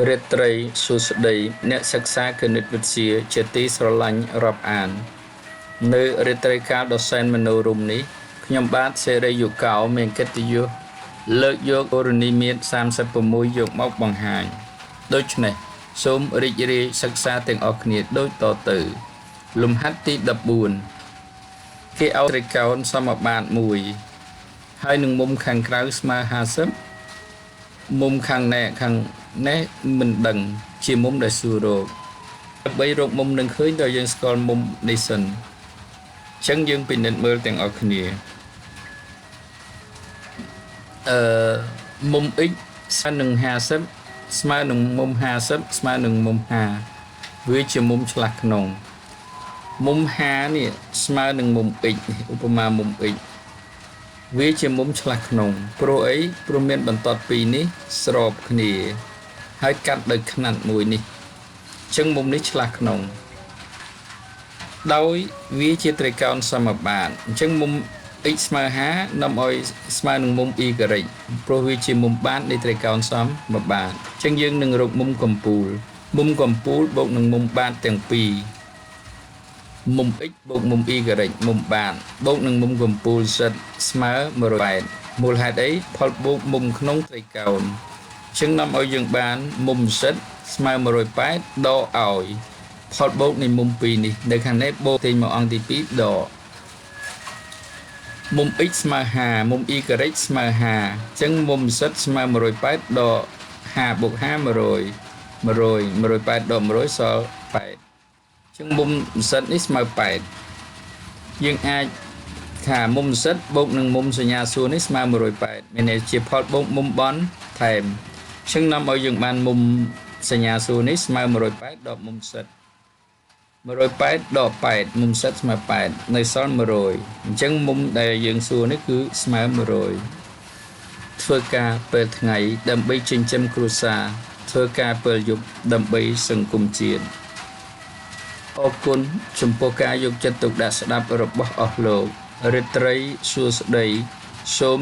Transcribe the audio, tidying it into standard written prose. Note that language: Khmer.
រាត្រីសួស្តីអ្នកសិក្សាគណិតវិទ្យាជាទីស្រឡាញ់រាប់អាននៅរាត្រីកាលដ៏សែនមនោរម្យនេះខ្ញុំបាទសេរីយុកោមានកិត្តិយសលើកយកពរនីមាត្រ36យកមកបង្ហាញដូច្នេះសូមរីករាយសិក្សាទាំងអស់គ្នាដូចតទៅលំហាត់ទី14គេឲ្យត្រីកោណសមបាត1ហើយនឹងមុំខាងក្រៅស្មើ50មុំខាងណែខាងនេះមិនដឹងជាមុំដែលសួររកដើម្បីរកមុំនឹងឃើញដល់យើងស្គាល់មុំនេះសិនអញ្ចឹងយើងពិនិត្យមើលទាំងអស់គ្នាមុំ x ស្មើនឹង50ស្មើនឹងមុំ50ស្មើនឹងមុំ50វាជាមុំឆ្លាស់ក្នុងមុំ50នេះស្មើនឹងមុំ x ឧបមាមុំ x វាជាមុំឆ្លាស់ក្នុងព្រោះអីព្រោះមានបន្ទាត់ពីរនេះស្របគ្នាហើយកាត់ដោយຂ្នាត់មួយនេះអញ្ចឹងមុំនេះឆ្លាស់ក្នុងដោយវាជាត្រីកោណសមបាតអញ្ចឹងមុំ x ស្មើ50នាំឲ្យស្មើនឹងមុំ y ព្រោះវាជាមុំបាតនៃត្រីកោណសមបាតអញ្ចឹងយើងនឹងរកមុំកំពូលបូកនឹងមុំបាតទាំងពីរមុំ x បូកមុំ y មុំបាតបូកនឹងមុំកំពូលសិតស្មើ180មូលហេតុអីផលបូកមុំក្នុងត្រីកោណអញ្ចឹងនាំឲ្យយើងបានមុំសិតស្មើ180ដកឲ្យផលបូកនៃមុំ2នេះនៅខាងនេះបូកចេញមកអង្គទី2ដកមុំ x ស្មើ50មុំ y ស្មើ50អញ្ចឹងមុំសិតស្មើ180ដក50បូក50 100 180ដក100សល់8អញ្ចឹងមុំសិតនេះស្មើ8យើងអាចថាមុំសិតបូកនឹងមុំសញ្ញាសួរនេះស្មើ180មានន័យជាផលបូកមុំបនថែមអញ្ចឹងនាំឲ្យយើងបានមុំសញ្ញាសួរនេះស្មើ180ដកមុំសិត180ដក8មុំសិតស្មើ8នៅសល់100អញ្ចឹងមុំដែលយើងសួរនេះគឺស្មើ100ធ្វើការពេលថ្ងៃដើម្បីចិញ្ចឹមគ្រួសារធ្វើការពេលយប់ដើម្បីសង្គមជាតិអរគុណចំពោះការយកចិត្តទុកដាក់ស្ដាប់របស់អស់លោករាត្រីសួស្តីសូម